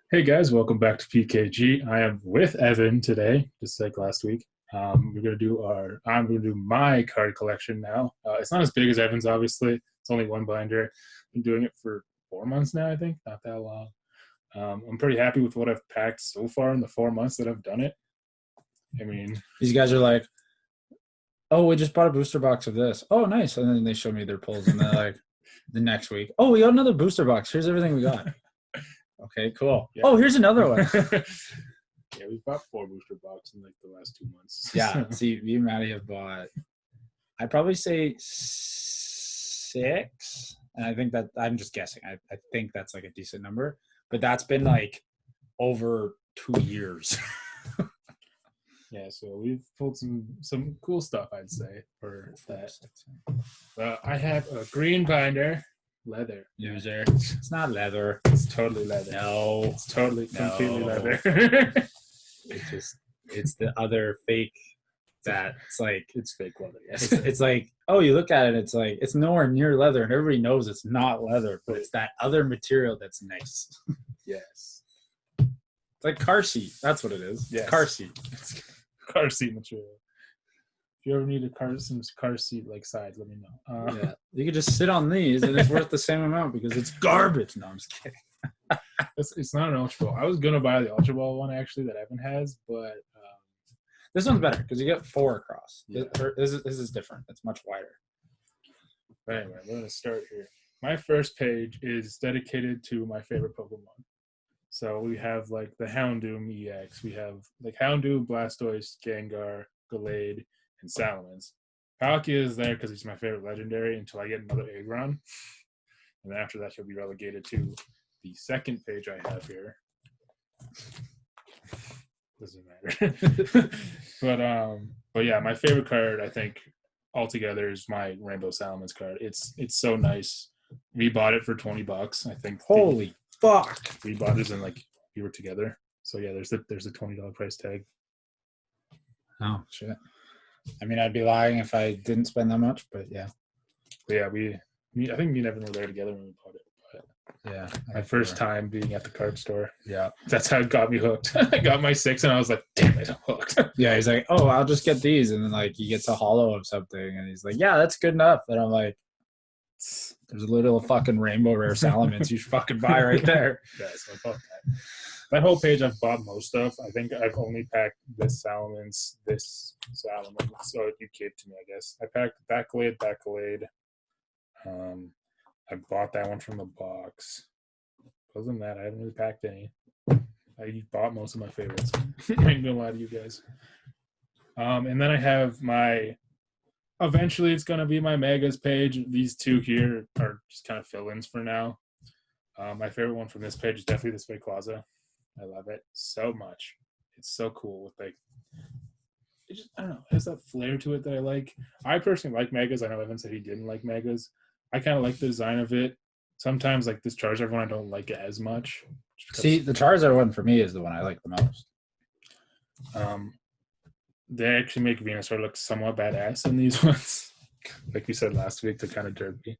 Hey guys, welcome back to PKG. I am with Evan today, just like last week. I'm gonna do my card collection now. It's not as big as Evan's, obviously. It's only one binder. Been doing it for 4 months now, I think, not that long. I'm pretty happy with what I've packed so far in the 4 months that I've done it. I mean, These guys are like, oh, we just bought a booster box of this. Oh, nice. And then they show me their pulls, and they're like, the next week, oh, we got another booster box. Here's everything we got. Okay, cool. yeah. Oh, here's another one. Yeah, we've bought 4 booster boxes in like the last 2 months. Yeah. See, me and Maddie have bought, I'd probably say 6. And I think that I'm just guessing. I think that's like a decent number, but that's been like over 2 years. Yeah, so we've pulled some cool stuff, I'd say, for that. I have a green binder, leather. User. It's not leather. It's totally leather. No. It's totally, completely leather. It's the other fake that it's like, it's fake leather, yes. it's like, oh, you look at it, it's like, it's nowhere near leather, and everybody knows it's not leather, but it's that other material that's nice. Yes. It's like car seat. That's what it is. Yes. Car seat. It's car seat material. If you ever need some car seat like sides, let me know. Yeah, you could just sit on these, and it's worth the same amount because it's garbage. No, I'm just kidding. It's not an Ultra Ball. I was gonna buy the Ultra Ball one actually that Evan has, but this one's better because you get 4 across. Yeah. This is different. It's much wider. But anyway, we're gonna start here. My first page is dedicated to my favorite Pokemon. So we have like the Houndoom EX. We have like Houndoom, Blastoise, Gengar, Gallade, and Salamence. Palkia is there because he's my favorite legendary until I get another Aggron. And then after that, he'll be relegated to the second page I have here. Doesn't matter. but yeah, my favorite card, I think, altogether is my Rainbow Salamence card. It's so nice. We bought it for $20. I think. Holy fuck! We bought it and like we were together. So yeah, there's a $20 price tag. Oh shit! I mean, I'd be lying if I didn't spend that much, but yeah. But yeah, I think me and Evan were there together when we bought it. But yeah, my first time being at the card store. Yeah, that's how it got me hooked. I got my 6 and I was like, damn it, I'm hooked. Yeah, he's like, oh, I'll just get these, and then like he gets a hollow of something, and he's like, yeah, that's good enough. And I'm like, there's a little fucking rainbow rare Salamence you should fucking buy right there. Yeah, so I bought that whole page I've bought most of. I think I've only packed this Salamence, so you gave to me, I guess. I packed Backlade. I bought that one from the box. Other than that, I haven't really packed any. I bought most of my favorites. I ain't gonna lie to you guys. And then I have eventually it's gonna be my Megas page. These two here are just kind of fill-ins for now. My favorite one from this page is definitely this Rayquaza. I love it so much. It's so cool with like, I don't know, it has that flair to it that I like. I personally like Megas. I know Evan said he didn't like Megas. I kind of like the design of it. Sometimes like this Charizard one, I don't like it as much. See, the Charizard one for me is the one I like the most. They actually make Venusaur look somewhat badass in these ones. Like we said last week, they're kind of derpy.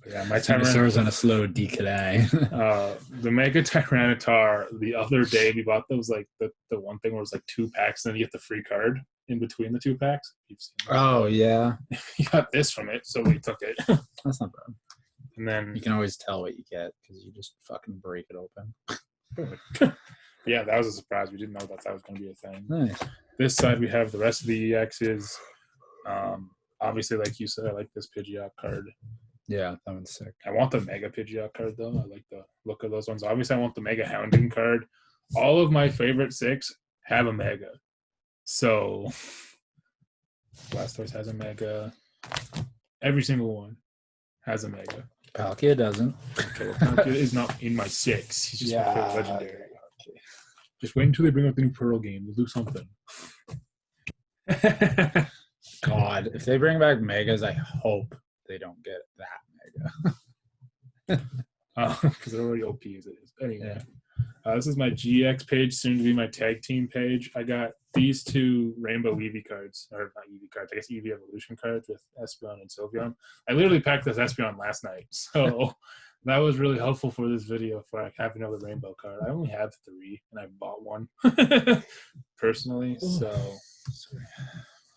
Yeah, my Venusaur's on a slow decline. The Mega Tyranitar, the other day we bought those like the one thing where it was like 2 packs and then you get the free card in between the 2 packs. Oh yeah, you got this from it, so we took it. That's not bad. And then you can always tell what you get because you just fucking break it open. Yeah, that was a surprise. We didn't know that was going to be a thing. Nice. This side we have the rest of the EXs. Obviously, like you said, I like this Pidgeot card. Yeah, that one's sick. I want the Mega Pidgeot card though. I like the look of those ones. Obviously, I want the Mega Houndoom card. All of my favorite 6 have a Mega. So Blastoise has a Mega. Every single one has a Mega. Palkia doesn't. Okay, well, Palkia is not in my 6. He's just my favorite legendary. Okay. Just wait until they bring up the new Pearl game. We'll do something. God, if they bring back Megas, I hope they don't get that Mega. Because they're already OP as it is. Anyway. This is my GX page, soon to be my tag team page. I got these two rainbow Eevee cards, or not Eevee cards, I guess Eevee Evolution cards with Espeon and Sylveon. I literally packed this Espeon last night, so that was really helpful for this video for like having another rainbow card. I only have 3, and I bought one personally. So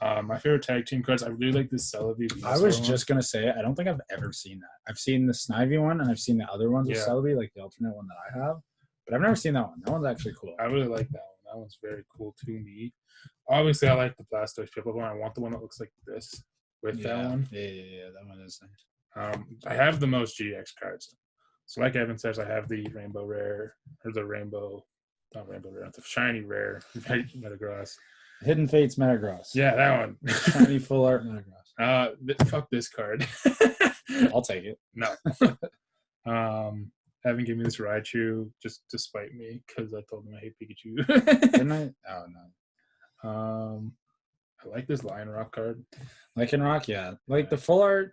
my favorite tag team cards, I really like this Celebi. I was just gonna say, I don't think I've ever seen that. I've seen the Snivy one, and I've seen the other ones with Celebi, like the alternate one that I have. But I've never seen that one. That one's actually cool. I really like that one. That one's very cool to me. Obviously, I like the Blastoise Piplup one. I want the one that looks like this with that one. Yeah. That one is nice. I have the most GX cards. So like Evan says, I have the Rainbow Rare, or the Rainbow, not Rainbow Rare, the Shiny Rare Metagross. Hidden Fates Metagross. Yeah, that one. Shiny Full Art Metagross. Fuck this card. I'll take it. No. Evan gave me this Raichu just to spite me because I told him I hate Pikachu. Didn't I? Oh, no. I like this Lion Rock card. Lycanroc, yeah. Like the Full Art,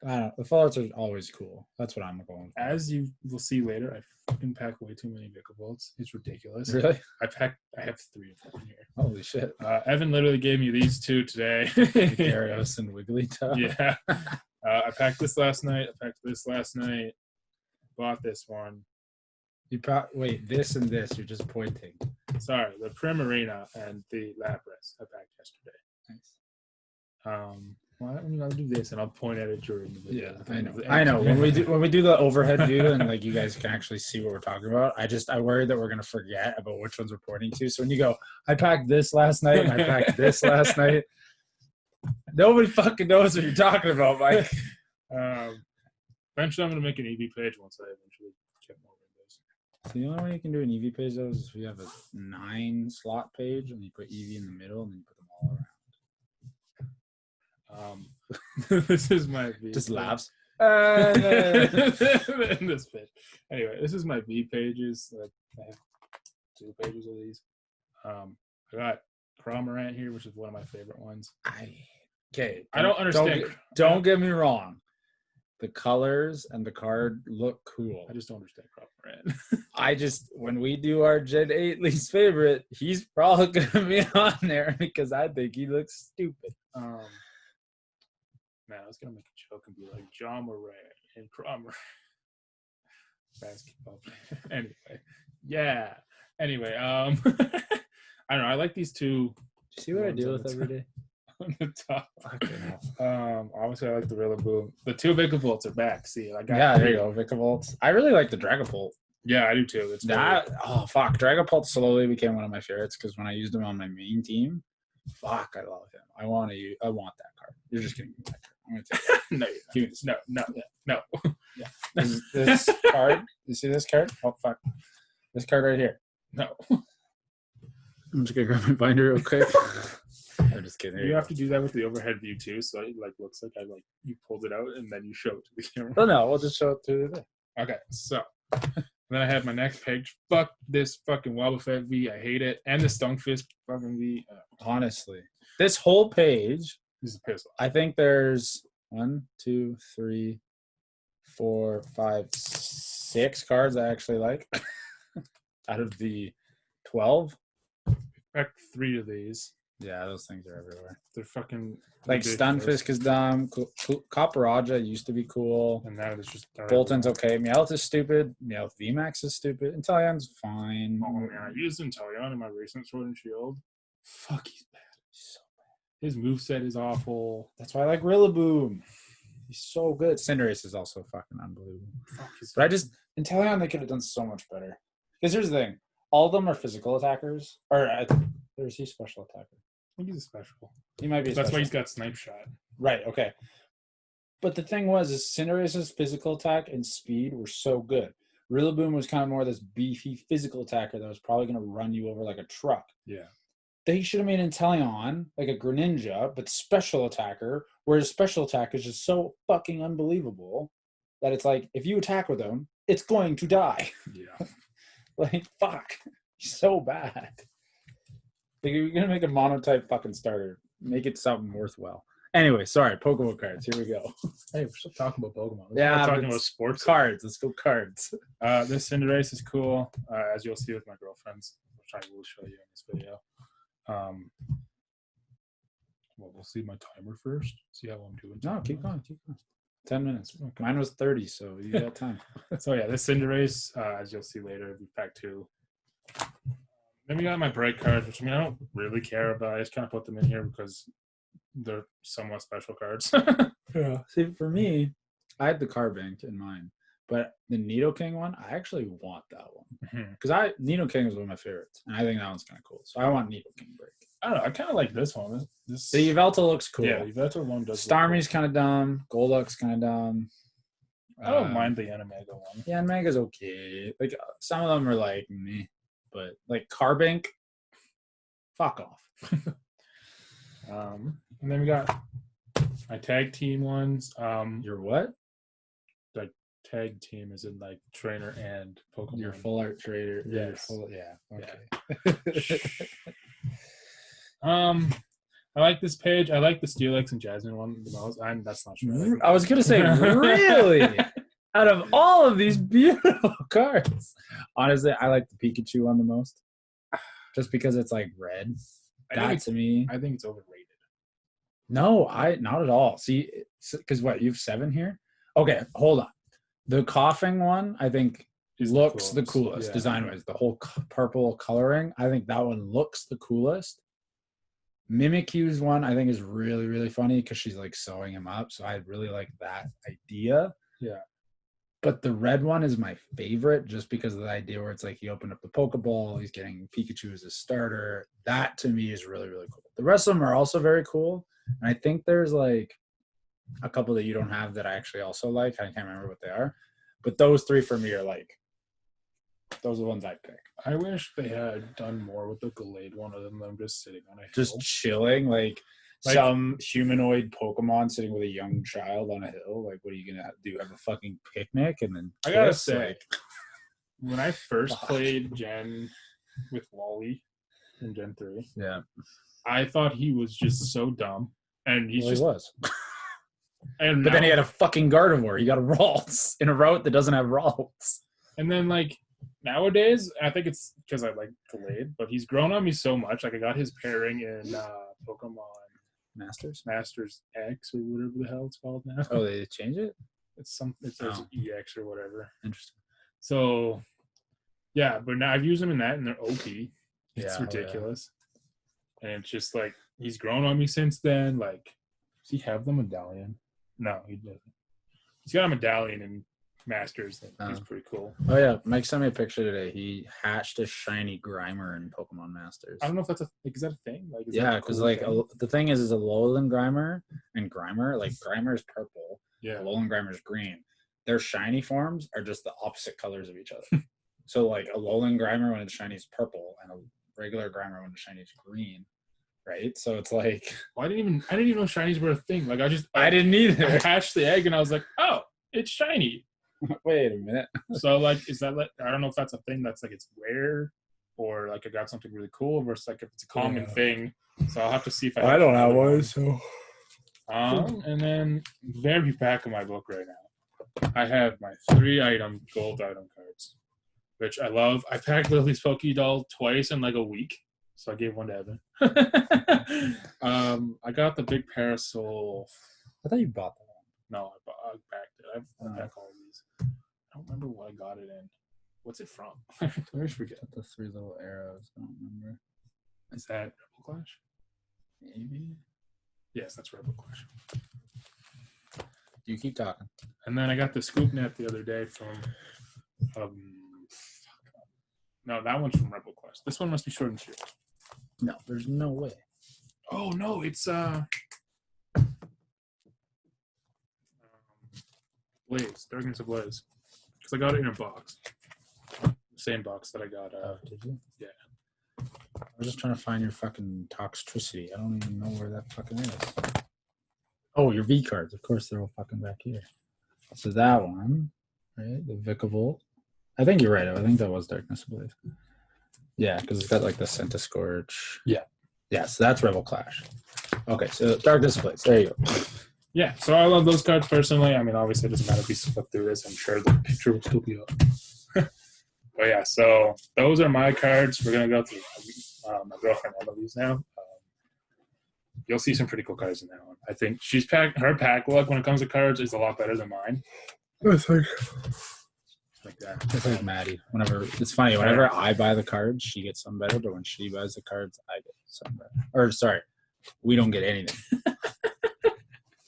I don't know. The Full Arts are always cool. That's what I'm going for. As you will see later, I fucking pack way too many Vicavolts. It's ridiculous. Really? I have 3 of them here. Holy shit. Evan literally gave me these 2 today. Gyarados and Wigglytuff. Yeah. I packed this last night. I packed this last night. Bought this one. Wait, this and this, you're just pointing. Sorry, the Primarina and the Lapras I packed yesterday. Nice. Well, I'll do this and I'll point at it during the video. Yeah, I know. When we do the overhead view and like you guys can actually see what we're talking about, I worry that we're gonna forget about which ones we're pointing to. So when you go, I packed this last night and I packed this last night, nobody fucking knows what you're talking about, Mike. Eventually, I'm going to make an EV page once I eventually get more windows. So the only way you can do an EV page, though, is if you have a 9-slot page and you put EV in the middle and then you put them all around. This is my V. Just laughs. In this page. Anyway, this is my V pages. I have 2 pages of these. I got Cramorant here, which is one of my favorite ones. I don't understand. Don't get me wrong. The colors and the card look cool. I just don't understand Cramorant. When we do our Gen 8 least favorite, he's probably going to be on there because I think he looks stupid. Man, I was going to make a joke and be like, John Moran and Cramorant. Basketball player. Anyway. Yeah. Anyway, I don't know. I like these 2. See what I deal with every day? On the top. Obviously, I like the Rillaboom. The 2 Vicavolts are back. See, I got there you go, Vicavolts. I really like the Dragapult. Yeah, I do too. It's Dragapult slowly became one of my favorites because when I used him on my main team, I love him. I want that card. You're just gonna give me that card. I'm gonna take it. No. Yeah. This card. You see this card? Oh fuck. This card right here. No. I'm just gonna grab my binder. Okay. I'm just kidding. You have to do that with the overhead view too, so it looks like you pulled it out and then you show it to the camera. Oh no, we'll just show it to the. Okay, so then I have my next page. Fuck this fucking Wobbuffet V. I hate it, and the Stunfisk fucking V. Honestly, this whole page is a piss off. I think there's 1, 2, 3, 4, 5, 6 cards I actually like out of the 12. Back 3 of these. Yeah, those things are everywhere. They're fucking like Stunfisk is dumb. Copperaja used to be cool. And now it's just Bolton's okay. Meowth is stupid. Meowth VMAX is stupid. Inteleon's fine. Oh man, I used Inteleon in my recent Sword and Shield. Fuck, he's bad. He's so bad. His moveset is awful. That's why I like Rillaboom. He's so good. Cinderace is also fucking unbelievable. But Inteleon, they could have done so much better. Because here's the thing. All of them are physical attackers. Or is he special attacker? I think he's a special. He might be. That's why he's got Snipe Shot. Right. Okay. But the thing is Cinderace's physical attack and speed were so good. Rillaboom was kind of more this beefy physical attacker that was probably going to run you over like a truck. Yeah. They should have made Inteleon like a Greninja, but special attacker, whereas special attack is just so fucking unbelievable that it's like if you attack with him, it's going to die. Yeah. Like fuck, he's so bad. Like, you're gonna make a monotype fucking starter. Make it something worthwhile. Anyway, sorry, Pokemon cards. Here we go. Hey, we're still talking about Pokemon. We're Yeah, not but talking about sports. Cards. Let's go cards. This Cinderace is cool, as you'll see with my girlfriends, which I will show you in this video. Well, we'll see my timer first. See how I'm doing. No, keep going. 10 minutes. Okay. Mine was 30, so you got time. So yeah, this Cinderace, as you'll see later, we pack 2. Then we got my bright cards, which I mean I don't really care about. I just kind of put them in here because they're somewhat special cards. Yeah. See, for me, I had the Carbink in mine, but the Nidoking one, I actually want that one because Nidoking is one of my favorites, and I think that one's kind of cool. So I want Nidoking break. I don't know. I kind of like this one. The Yveltal looks cool. Yeah, the Yveltal one does. Starmie's kind of dumb. Golduck's kind of dumb. I don't mind the Animega one. Yeah, Animega's okay. Like some of them are like meh, but like Carbink, fuck off. And then we got my tag team ones. Your what? Like tag team is in like trainer and Pokemon. Your full art trader. Yes. Okay. Yeah. I like this page. I like the Steelix and Jasmine one the most. That's not true. I was gonna say, really? Out of all of these beautiful cards, honestly, I like the Pikachu one the most, just because it's like red. To me, I think it's overrated. No, not at all. See, because what, you have 7 here? Okay, hold on. The coughing one, I think, looks the coolest design-wise. The whole purple coloring, I think that one looks the coolest. Mimikyu's one, I think, is really, really funny because she's like sewing him up. So I really like that idea. Yeah. But the red one is my favorite just because of the idea where it's like he opened up the Pokeball, he's getting Pikachu as a starter. That to me is really, really cool. The rest of them are also very cool. And I think there's like a couple that you don't have that I actually also like. I can't remember what they are. But those 3 for me are like, those are the ones I'd pick. I wish they had done more with the Gallade one other than them just sitting on a hill. Just chilling, like some humanoid Pokemon sitting with a young child on a hill. Like, what are you going to do? Have a fucking picnic? And then I gotta say, when I first played Gen with Wally in Gen 3, yeah, I thought he was just so dumb. And he was. And but then he had a fucking Gardevoir. He got a Ralts in a route that doesn't have Ralts. And then, like, nowadays, I think it's because I like Gallade, but he's grown on me so much. Like, I got his pairing in Pokemon Masters X or whatever the hell it's called now. Oh, they changed it? It says EX or whatever. Interesting. So, yeah, but now I've used them in that, and they're OP. It's ridiculous. And it's just like, he's grown on me since then. Like, does he have the medallion? No, he doesn't. He's got a medallion in Masters. He's pretty cool. Oh, yeah. Mike sent me a picture today. He hatched a shiny Grimer in Pokemon Masters. I don't know if that's is that a thing? Like, yeah, because the thing is a Alolan Grimer and Grimer, like Grimer is purple. Yeah. Alolan Grimer is green. Their shiny forms are just the opposite colors of each other. So, like, Alolan Grimer when it's shiny is purple, and a regular Grimer when it's shiny is green. Right, so it's like, well, I didn't even know shinies were a thing. Like, I didn't either. I hatched the egg and I was like, oh, it's shiny. Wait a minute. So, like, is that like, I don't know if that's a thing that's like it's rare, or like I got something really cool, versus like if it's a common thing. So I'll have to see if I don't have one. So, and then very back of my book right now, I have my 3-item gold item cards, which I love. I packed Lily's Pokédoll twice in like a week. So I gave one to Evan. I got the big parasol. I thought you bought that one. No, I packed it. I packed all of these. I don't remember what I got it in. What's it from? I always forget. The 3 little arrows. I don't remember. Is that Rebel Clash? Maybe. Yes, that's Rebel Clash. You keep talking. And then I got the Scoop Net the other day from. No, that one's from Rebel Quest. This one must be Sword and Shield. No, there's no way. Oh no, it's Blaze, Darkness of Blaze. Because I got it in a box. The same box that I got. Did you? Yeah. I was just trying to find your fucking Toxtricity. I don't even know where that fucking is. Oh, your V cards. Of course, they're all fucking back here. So that one, right? The Vikavolt. I think you're right. I think that was Darkness of Blaze. Yeah, because it's got like the Centiskorch. Yeah. Yeah, so that's Rebel Clash. Okay, so Dark Displays. There you go. Yeah, so I love those cards personally. I mean, obviously, it doesn't matter if we flip through this. I'm sure the picture will still be up. But yeah, so those are my cards. We're going to go through my girlfriend Emily's now. You'll see some pretty cool cards in that one. I think her pack luck when it comes to cards is a lot better than mine. It's Like that. It's like Maddie. It's funny. Whenever I buy the cards, she gets some better. But when she buys the cards, I get some better. Or sorry, we don't get anything.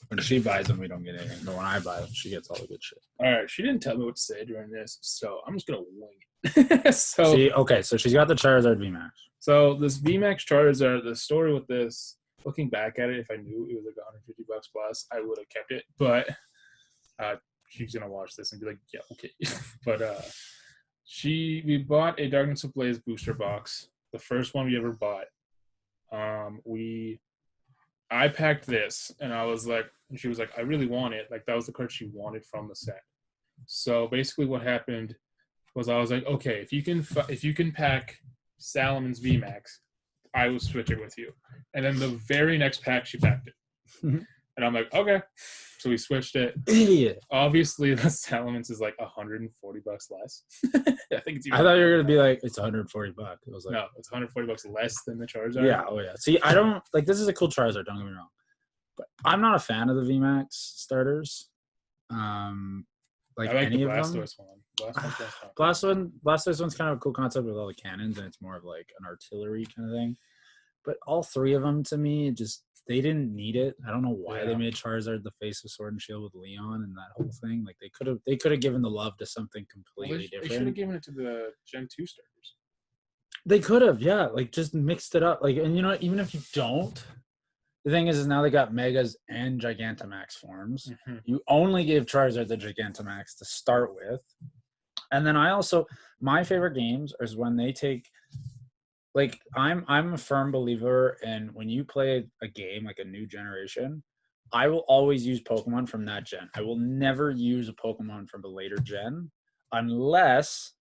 When she buys them, we don't get anything. But when I buy them, she gets all the good shit. All right, she didn't tell me what to say during this, so I'm just gonna wing it. So she's got the Charizard VMAX. So this VMAX Charizard, the story with this, looking back at it, if I knew it was like $150 plus, I would have kept it. But she's gonna watch this and be like, yeah, okay. But we bought a Darkness Ablaze booster box, the first one we ever bought. I packed this, and I was like, and she was like, I really want it. Like, that was the card she wanted from the set. So basically what happened was I was like, okay, if you can pack Salamon's VMAX, I will switch it with you. And then the very next pack, she packed it. And I'm like, okay. So we switched it. Idiot. Obviously, the Salamence is like $140 less. I think it's. I thought you were gonna be like, it's $140. I was like, no, it's $140 less than the Charizard. Yeah. Oh yeah. See, I don't like. This is a cool Charizard. Don't get me wrong, but I'm not a fan of the VMAX starters. Like I like any the of them. Blastoise one. Blastoise one's kind of a cool concept with all the cannons, and it's more of like an artillery kind of thing. But all three of them, to me, they didn't need it. I don't know why they made Charizard the face of Sword and Shield with Leon and that whole thing. Like they could have given the love to something completely different. They should have given it to the Gen 2 starters. They could have, yeah. Like just mixed it up. Like, and you know, even if you don't, the thing is now they got Megas and Gigantamax forms. Mm-hmm. You only gave Charizard the Gigantamax to start with. And then my favorite games is when they take, like, I'm a firm believer in when you play a game, like a new generation, I will always use Pokemon from that gen. I will never use a Pokemon from a later gen unless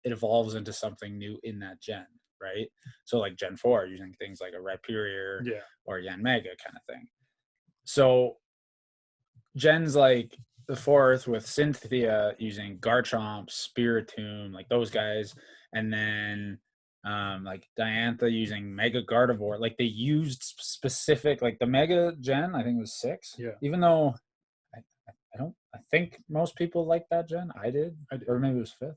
it evolves into something new in that gen, right? So like Gen 4, using things like a Rhyperior or Yanmega kind of thing. So gens like the 4th with Cynthia using Garchomp, Spiritomb, like those guys, and then like Diantha using Mega Gardevoir. Like they used specific, like the Mega Gen, I think it was 6. Yeah. Even though I think most people like that gen. I did. Or maybe it was 5th.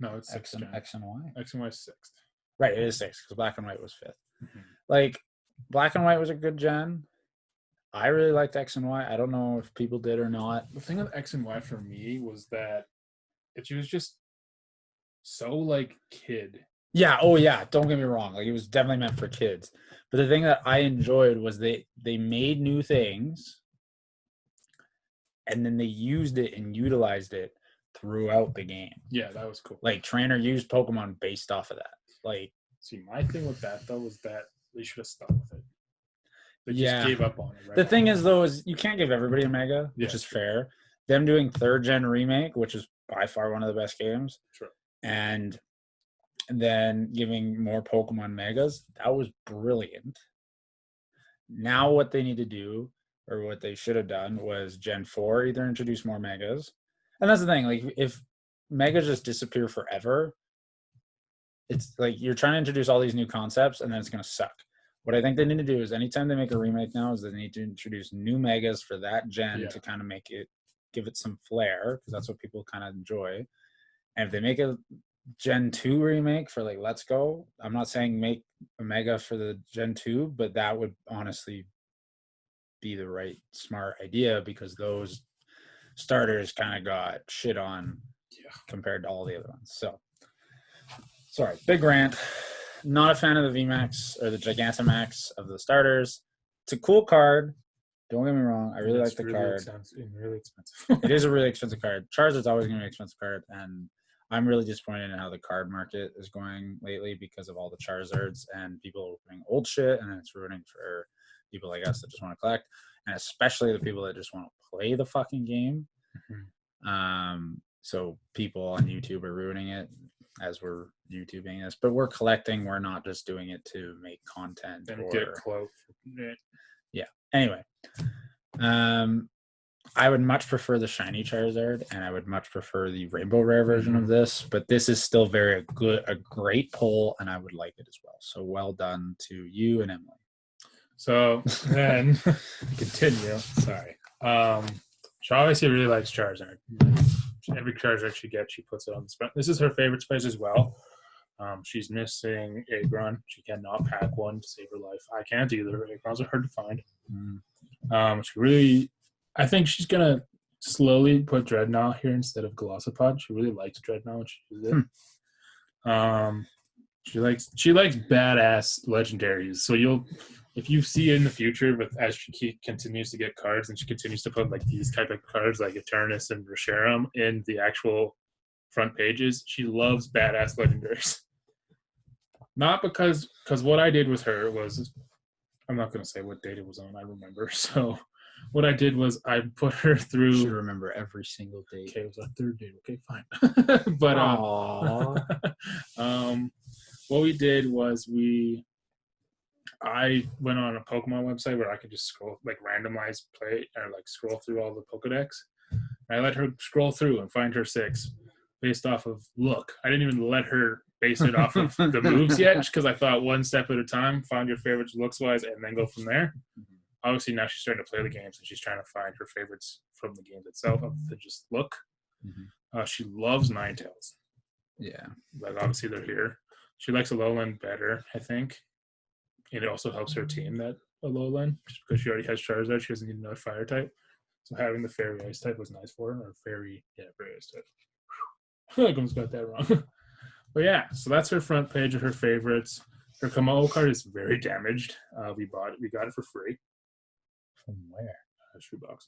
No, it's X and Y. X and Y is 6th. Right, it is 6th because Black and White was 5th. Mm-hmm. Like Black and White was a good gen. I really liked X and Y. I don't know if people did or not. The thing with X and Y for me was that it was just so like kid. Yeah. Oh yeah. Don't get me wrong. Like it was definitely meant for kids. But the thing that I enjoyed was they made new things, and then they used it and utilized it throughout the game. Yeah, that was cool. Like Trainer used Pokemon based off of that. Like, see, my thing with that though was that they should have stuck with it. They just gave up on it. Right? The thing is though, is you can't give everybody a Mega, which is fair. Them doing 3rd gen remake, which is by far one of the best games. True. And then giving more Pokemon Megas, that was brilliant. Now what they need to do, or what they should have done, was Gen 4 either introduce more Megas. And that's the thing, like if Megas just disappear forever, it's like you're trying to introduce all these new concepts and then it's going to suck. What I think they need to do is anytime they make a remake now is they need to introduce new Megas for that gen to kind of give it some flair, because that's what people kind of enjoy. And if they make a Gen 2 remake for like Let's Go, I'm not saying make a Mega for the Gen 2, but that would honestly be the right smart idea, because those starters kind of got shit on compared to all the other ones. So sorry, big rant. Not a fan of the VMAX or the Gigantamax of the starters. It's a cool card. Don't get me wrong. I really like the card. Really expensive. It is a really expensive card. Charizard's always going to be an expensive card, and I'm really disappointed in how the card market is going lately because of all the Charizards and people opening old shit, and then it's ruining for people like us that just want to collect, and especially the people that just want to play the fucking game. Mm-hmm. So people on YouTube are ruining it. as we're YouTubing this, but we're collecting. We're not just doing it to make content And or get clout. yeah. Anyway, I would much prefer the shiny Charizard, and I would much prefer the rainbow rare version of this. But this is still a great pull, and I would like it as well. So well done to you and Emily. So then continue. Sorry. She obviously really likes Charizard. Every Charizard she gets, she puts it on the front. This is her favorite space as well. She's missing Aggron. She cannot pack one to save her life. I can't either. Aggrons are hard to find. She really, I think she's gonna slowly put Dreadnought here instead of Glossopod. She really likes Dreadnought when she uses it. She likes badass legendaries. So if you see in the future, but as she continues to get cards and she continues to put like these type of cards like Eternus and Reshiram in the actual front pages, she loves badass legendaries. Not because what I did with her was, I'm not going to say what date it was on. I remember. So what I did was I put her through. You should remember every single date. Okay, it was our third date. Okay, fine. But what we did was I went on a Pokemon website where I could just scroll, like randomize play or like scroll through all the Pokedex. And I let her scroll through and find her 6 based off of look. I didn't even let her base it off of the moves yet because I thought one step at a time, find your favorites looks wise, and then go from there. Obviously now she's starting to play the games and she's trying to find her favorites from the games itself other than just look. She loves Ninetales. Yeah. Like obviously they're here. She likes Alolan better, I think. And it also helps her team that Alolan, just because she already has Charizard, she doesn't need another fire type. So having the Fairy Ice type was nice for her, or Fairy Ice type. I feel like I almost got that wrong. But yeah, so that's her front page of her favorites. Her Kamau card is very damaged. We got it for free. From where? A shoebox.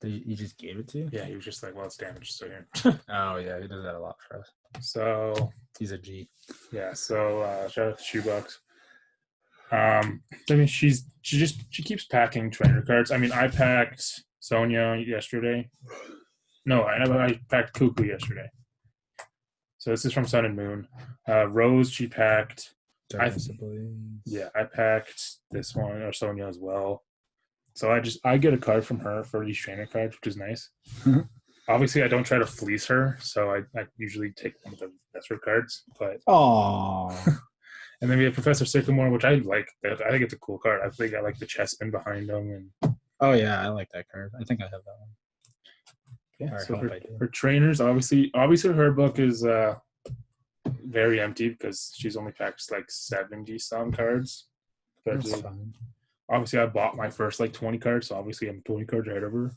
He just gave it to you? Yeah, he was just like, well, it's damaged, so here. Oh yeah, he does that a lot for us. So he's a G. Yeah, so shout out to Shoebox. I mean, she keeps packing trainer cards. I mean, I packed Sonia yesterday. No, I packed Cuckoo yesterday. So this is from Sun and Moon. Rose, she packed. I packed this one, or Sonia as well. So I get a card from her for these trainer cards, which is nice. Obviously, I don't try to fleece her, so I usually take one of the Professor cards. But and then we have Professor Sycamore, which I like. I think it's a cool card. I think I like the chestman behind him. And oh yeah, I like that card. I think I have that one. Yeah, so her trainers, obviously her book is very empty because she's only packed like 70 some cards. That's fine. Obviously, I bought my first like 20 cards, so obviously I'm 20 cards ahead of her.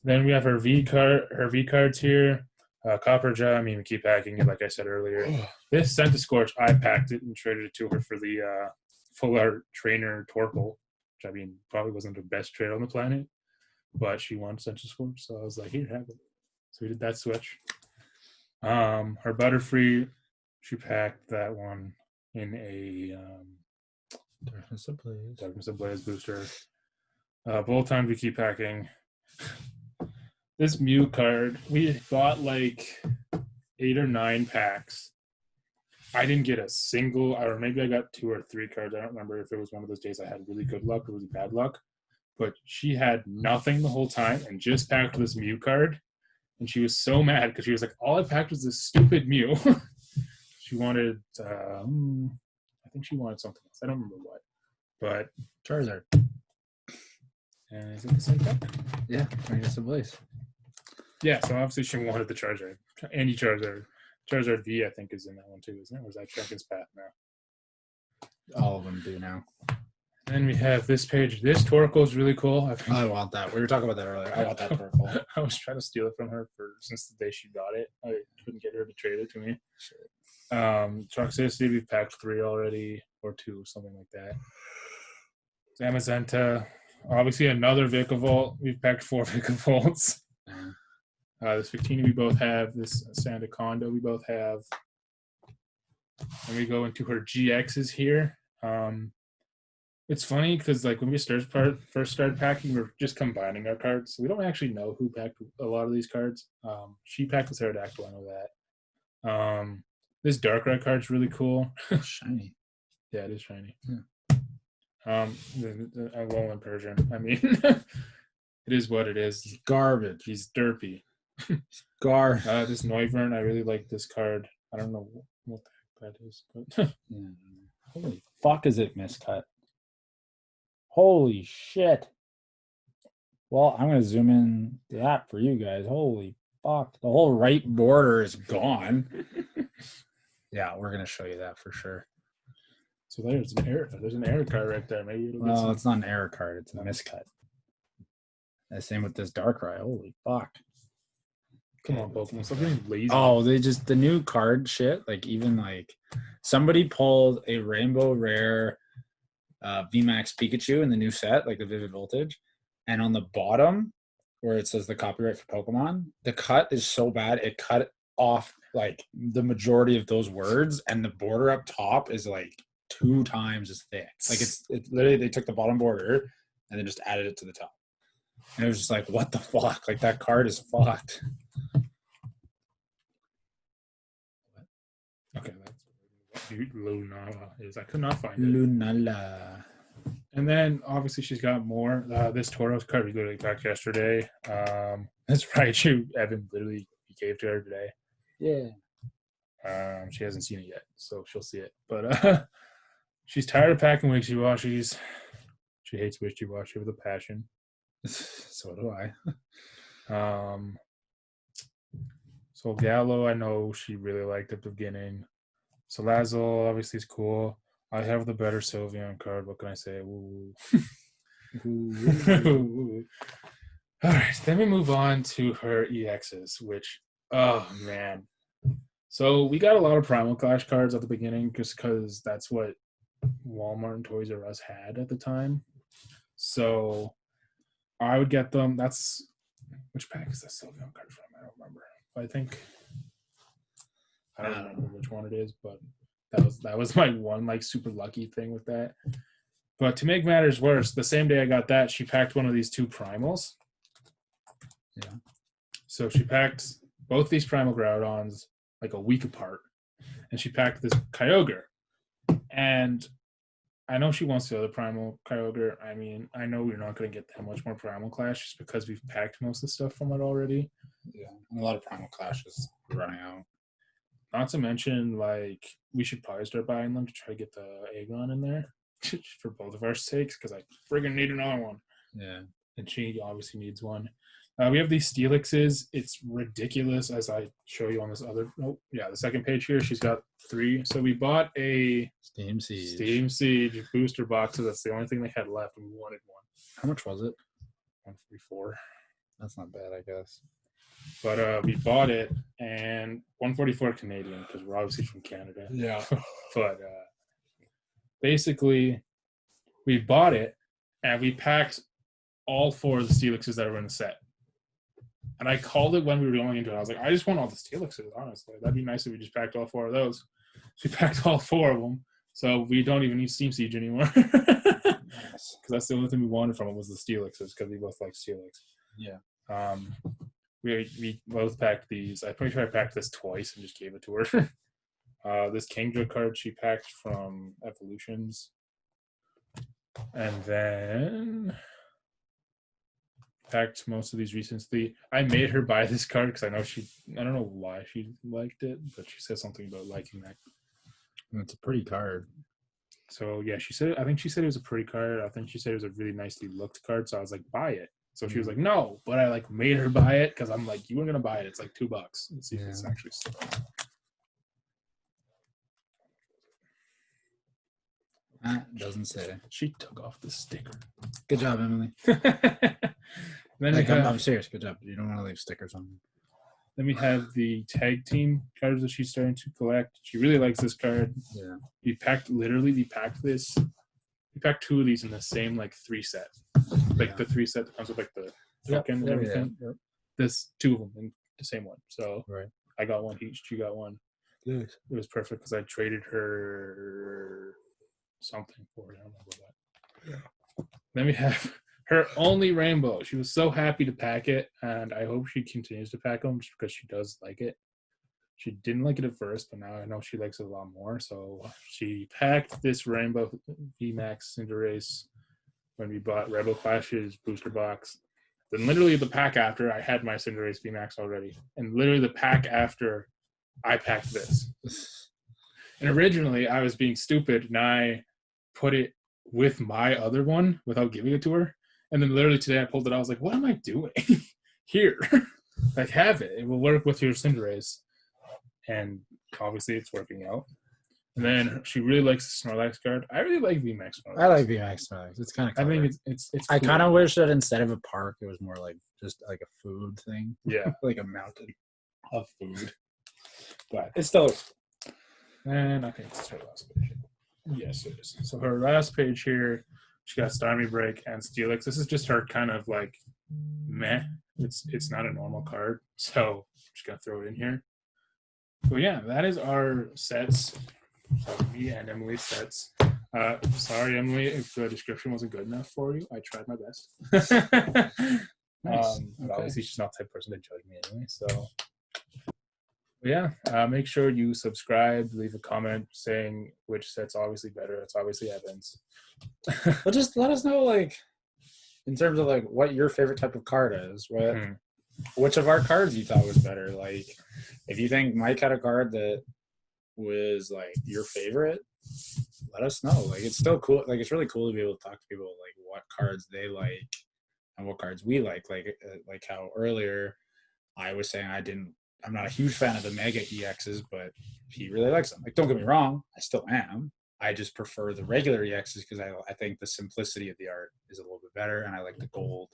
Then we have her V cards here. Copperja, I mean, we keep packing it, like I said earlier. This Scentiscorch, I packed it and traded it to her for the full art trainer Torkoal, which I mean probably wasn't the best trade on the planet, but she wanted Scentiscorch, so I was like, here, have it. So we did that switch. Her Butterfree, she packed that one in a Darkness Ablaze booster. Both times we keep packing. This Mew card, we bought like 8 or 9 packs. I didn't get a single, or maybe I got 2 or 3 cards. I don't remember if it was one of those days I had really good luck or really bad luck. But she had nothing the whole time and just packed this Mew card. And she was so mad because she was like, all I packed was this stupid Mew. She wanted, I think she wanted something else. I don't remember what. But Charizard. And is it the same pack? Yeah, Darkness Ablaze. Yeah, so obviously she wanted the Charizard. Any Charizard. Charizard V, I think, is in that one too, isn't it? Or is that Shrunken's Path now? All of them do now. Then we have this page. This Torkoal is really cool. I want that. We were talking about that earlier. I want that Torkoal. I was trying to steal it from her since the day she got it. I couldn't get her to trade it to me. Toxicity, we've packed 3 already, or 2, something like that. Zamazenta, obviously another Vikavolt. We've packed 4 Vikavolts. This Victini we both have. This Sandaconda we both have. And we go into her GXs here. It's funny because like when we first started packing, we're just combining our cards. So we don't actually know who packed a lot of these cards. She packed the Pterodactyl, I know This Darkrai card's really cool. Shiny. Yeah, it is shiny. Yeah. A Alolan Persian. I mean, it is what it is. He's garbage. He's derpy. This Noivern, I really like this card. I don't know what the heck that is, but Yeah. Holy fuck, is it miscut? Holy shit. Well, I'm going to zoom in that for you guys. Holy fuck. The whole right border is gone. Yeah, we're going to show you that for sure. So there's an error card right there. Maybe it'll Well, it's not an error card. It's a miscut. And same with this Darkrai. Holy fuck. Come on, Pokemon. Stop being lazy. Oh, the new card shit. Like, even like somebody pulled a Rainbow Rare VMAX Pikachu in the new set, like the Vivid Voltage. And on the bottom, where it says the copyright for Pokemon, the cut is so bad, it cut off like the majority of those words. And the border up top is like 2 times as thick. Like it's literally, they took the bottom border and then just added it to the top. And it was just like, what the fuck? Like, that card is fucked. Okay, that's what Lunala is. I could not find it. Lunala. And then obviously she's got more. This Tauros card we literally got yesterday. That's Raichu Evan literally gave to her today. Yeah. She hasn't seen it yet, so she'll see it. But she's tired of packing Wishy-Washies. She hates Wishy-Washy with a passion. So do I. So Gallo, I know she really liked at the beginning. Salazzle obviously is cool. I have the better Sylveon card. What can I say? Ooh. Ooh. All right, then we move on to her EXs, which, oh man. So we got a lot of Primal Clash cards at the beginning just because that's what Walmart and Toys R Us had at the time. So I would get them. That's, which pack is that Sylveon card from? I don't remember. I think I don't remember which one it is, but that was my one like super lucky thing with that. But to make matters worse, the same day I got that, she packed one of these 2 primals. Yeah. So she packed both these Primal Groudons like a week apart, and she packed this Kyogre. And I know she wants the other Primal Kyogre. I mean, I know we're not going to get that much more Primal Clash just because we've packed most of the stuff from it already. Yeah, and a lot of Primal Clash is running out. Not to mention, like, we should probably start buying them to try to get the Aegon in there for both of our sakes, because I friggin' need another one. Yeah. And she obviously needs one. We have these Steelixes. It's ridiculous, as I show you on this other... Oh, yeah, the second page here, she's got 3. So we bought a Steam Siege booster box. So that's the only thing they had left, and we wanted one. How much was it? 144. That's not bad, I guess. But we bought it, and 144 Canadian, because we're obviously from Canada. Yeah. But basically, we bought it, and we packed all 4 of the Steelixes that were in the set. And I called it when we were going into it. I was like, I just want all the Steelixes, honestly. That'd be nice if we just packed all 4 of those. So we packed all 4 of them, so we don't even need Steam Siege anymore. Because that's the only thing we wanted from it was the Steelixes, because we both like Steelix. Yeah. We both packed these. I'm pretty sure I packed this twice and just gave it to her. This Kingdra card she packed from Evolutions. And then packed most of these recently. I made her buy this card because I don't know why she liked it, but she said something about liking that. And it's a pretty card. So yeah, I think she said it was a pretty card. I think she said it was a really nicely looked card. So I was like, buy it. So she was like, no, but I like made her buy it because I'm like, you weren't gonna buy it. It's like $2. Let's see if it's actually still. Doesn't say. She took off the sticker. Good job, Emily. Then like, I'm serious. Good job. You don't want to leave stickers on. Then we have the tag team cards that she's starting to collect. She really likes this card. Yeah. We packed 2 of these in the same like 3 set. Like the 3 set that comes with like the token and everything. Yep. This 2 of them in the same one. So right. I got one each. She got one. Yes. It was perfect because I traded her something for it. I don't remember that. Yeah. Then we have her only rainbow. She was so happy to pack it, and I hope she continues to pack them just because she does like it. She didn't like it at first, but now I know she likes it a lot more. So she packed this Rainbow VMAX Cinderace when we bought Rebel Clash's booster box. Then literally the pack after, I had my Cinderace VMAX already. And literally the pack after, I packed this. And originally I was being stupid and I put it with my other one without giving it to her. And then literally today I pulled it out. I was like, what am I doing? Here. Like, have it. It will work with your Cinderace. And obviously it's working out. And then she really likes the Snorlax card. I really like VMAX Snorlax. I like VMAX Snorlax. It's kind of. I think it's I cool. kind of wish that instead of a park, it was more like just like a food thing. Yeah. Like a mountain of food. But It's still. and I think it's her last page. Yes, it is. So her last page here, she got Starmie Break and Steelix. This is just her kind of like meh. It's not a normal card, so I'm just gonna throw it in here. But yeah, that is our sets. So me and Emily's sets. Sorry, Emily, if the description wasn't good enough for you. I tried my best. Nice. But Okay. obviously she's not the type of person to judge me anyway. So but yeah, make sure you subscribe, leave a comment saying which set's obviously better. It's obviously Evan's. But just let us know, like, in terms of like what your favorite type of card is. Which of our cards you thought was better? Like, if you think Mike had a card that was like your favorite, let us know. Like, it's still cool. Like, it's really cool to be able to talk to people like what cards they like and what cards we like. Like how earlier I was saying I'm not a huge fan of the Mega EXs, but he really likes them. Like, don't get me wrong, I still am. I just prefer the regular EXs because I think the simplicity of the art is a little bit better, and I like the gold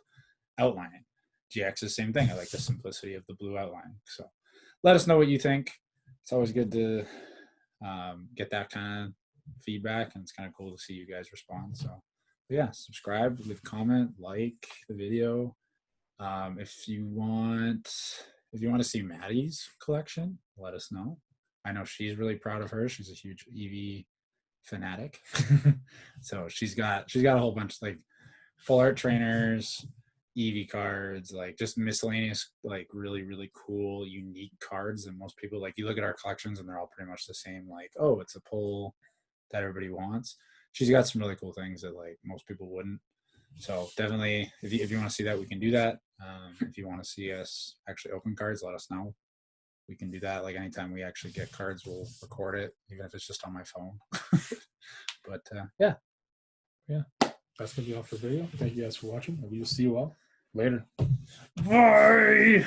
outline. GX is the same thing. I like the simplicity of the blue outline. So let us know what you think. It's always good to get that kind of feedback, and it's kind of cool to see you guys respond. So yeah, subscribe, leave a comment, like the video. If you want to see Maddie's collection, let us know. I know she's really proud of her. She's a huge EV fanatic. So she's got a whole bunch of like full art trainers, EV cards, like just miscellaneous, like really, really cool, unique cards. And most people, like, you look at our collections and they're all pretty much the same. Like, oh, it's a pull that everybody wants. She's got some really cool things that like most people wouldn't. So definitely, if you want to see that, we can do that. If you want to see us actually open cards, let us know. We can do that. Like, anytime we actually get cards, we'll record it, even if it's just on my phone. But yeah. That's gonna be all for the video. Thank you guys for watching. We will see you all later. Bye.